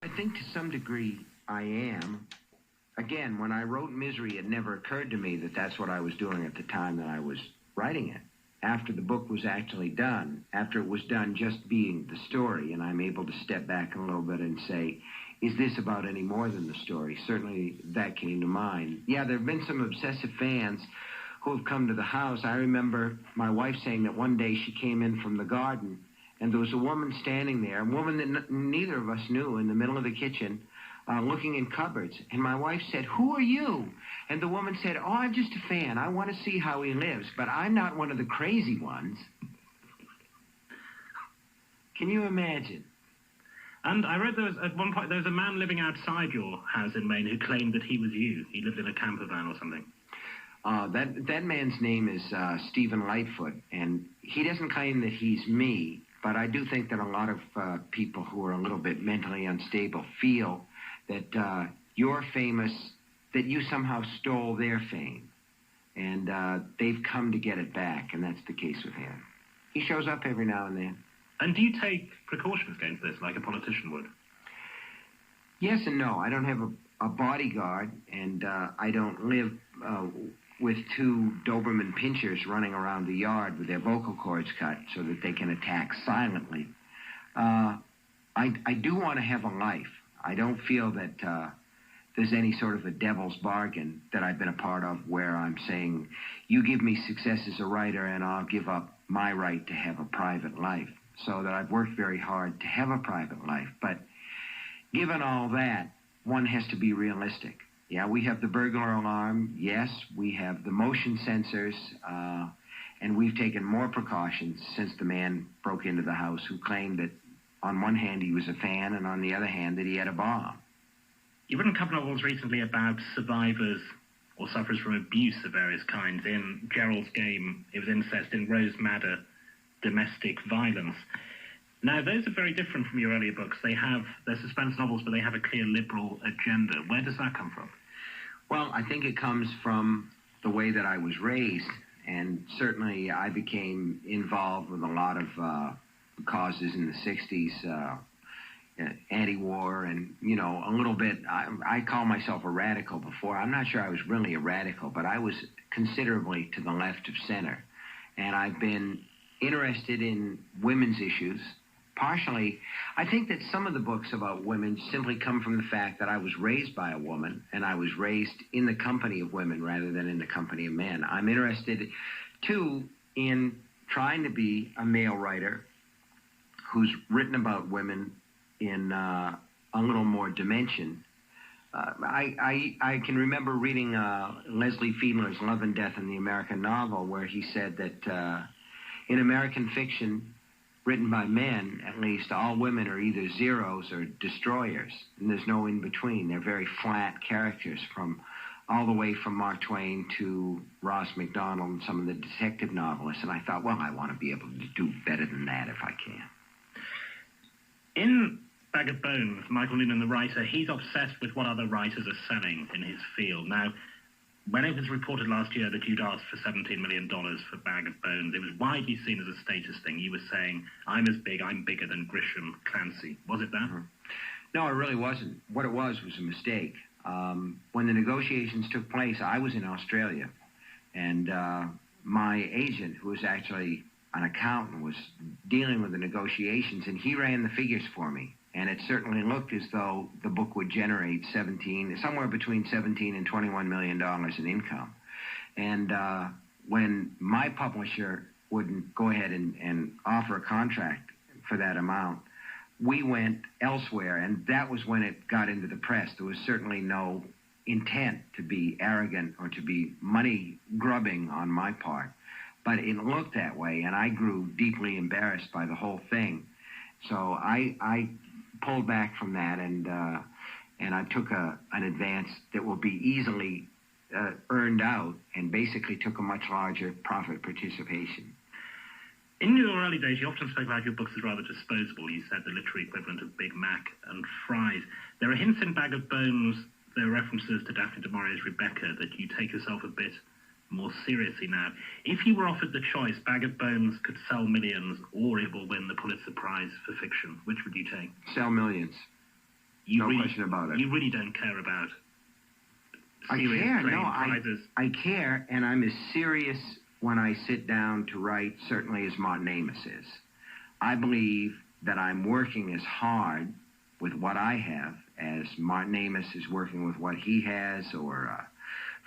I think to some degree I am. Again, when I wrote Misery, it never occurred to me that that's what I was doing at the time that I was writing it. After the book was actually done, after it was done just being the story, and I'm able to step back a little bit and say, is this about any more than the story? Certainly that came to mind. Yeah, there have been some obsessive fans who have come to the house. I remember my wife saying that one day she came in from the garden, and there was a woman standing there, a woman that neither of us knew, in the middle of the kitchen, looking in cupboards. And my wife said, "Who are you?" And the woman said, "Oh, I'm just a fan. I want to see how he lives, but I'm not one of the crazy ones." Can you imagine? And I read there was, at one point, there was a man living outside your house in Maine who claimed that he was you. He lived in a camper van or something. That man's name is Stephen Lightfoot, and he doesn't claim that he's me, but I do think that a lot of people who are a little bit mentally unstable feel that you're famous, that you somehow stole their fame, and they've come to get it back, and that's the case with him. He shows up every now and then. And do you take precautions against this, like a politician would? Yes and no. I don't have a bodyguard, and I don't live with two Doberman pinchers running around the yard with their vocal cords cut so that they can attack silently. I do want to have a life. I don't feel that there's any sort of a devil's bargain that I've been a part of where I'm saying, you give me success as a writer and I'll give up my right to have a private life. So that I've worked very hard to have a private life. But given all that, one has to be realistic. Yeah, we have the burglar alarm. Yes, we have the motion sensors. And we've taken more precautions since the man broke into the house who claimed that on one hand he was a fan and on the other hand that he had a bomb. You've written a couple of novels recently about survivors or sufferers from abuse of various kinds. In Gerald's Game, it was incest. In Rose Madder, domestic violence. Now, those are very different from your earlier books. They're suspense novels, but they have a clear liberal agenda. Where does that come from? Well, I think it comes from the way that I was raised, and certainly I became involved with a lot of causes in the 60s, anti-war, and, you know, a little bit, I call myself a radical before. I'm not sure I was really a radical, but I was considerably to the left of center. And I've been interested in women's issues. Partially, I think that some of the books about women simply come from the fact that I was raised by a woman, and I was raised in the company of women rather than in the company of men. I'm interested, too, in trying to be a male writer who's written about women in a little more dimension. I can remember reading Leslie Fiedler's Love and Death in the American Novel, where he said that in American fiction, written by men, at least, all women are either zeros or destroyers, and there's no in-between. They're very flat characters, all the way from Mark Twain to Ross Macdonald and some of the detective novelists, and I thought, well, I want to be able to do better than that if I can. In Bag of Bones, Michael Noonan, the writer, he's obsessed with what other writers are selling in his field. Now, when it was reported last year that you'd asked for $17 million for Bag of Bones, it was widely seen as a status thing. You were saying, I'm as big, I'm bigger than Grisham, Clancy. Was it that? Mm-hmm. No, it really wasn't. What it was a mistake. When the negotiations took place, I was in Australia, and my agent, who was actually an accountant, was dealing with the negotiations, and he ran the figures for me. And it certainly looked as though the book would generate somewhere between $17 and $21 million in income. And when my publisher wouldn't go ahead and offer a contract for that amount, we went elsewhere, and that was when it got into the press. There was certainly no intent to be arrogant or to be money-grubbing on my part, but it looked that way, and I grew deeply embarrassed by the whole thing. So I pulled back from that, and I took an advance that will be easily earned out, and basically took a much larger profit participation. In your early days, you often spoke about your books as rather disposable. You said the literary equivalent of Big Mac and fries. There are hints in Bag of Bones, there are references to Daphne du Maurier's Rebecca, that you take yourself a bit more seriously now. If you were offered the choice, Bag of Bones could sell millions, or it will win the Pulitzer Prize for fiction, which would you take? Sell millions. You no really, question about it. You really don't care about I serious care. train No, prizes. I care, and I'm as serious when I sit down to write, certainly as Martin Amis is. I believe that I'm working as hard with what I have as Martin Amis is working with what he has, or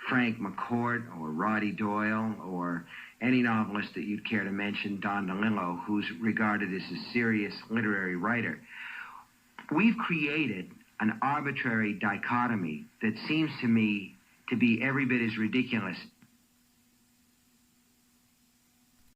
Frank McCourt, or Roddy Doyle, or any novelist that you'd care to mention, Don DeLillo, who's regarded as a serious literary writer. We've created an arbitrary dichotomy that seems to me to be every bit as ridiculous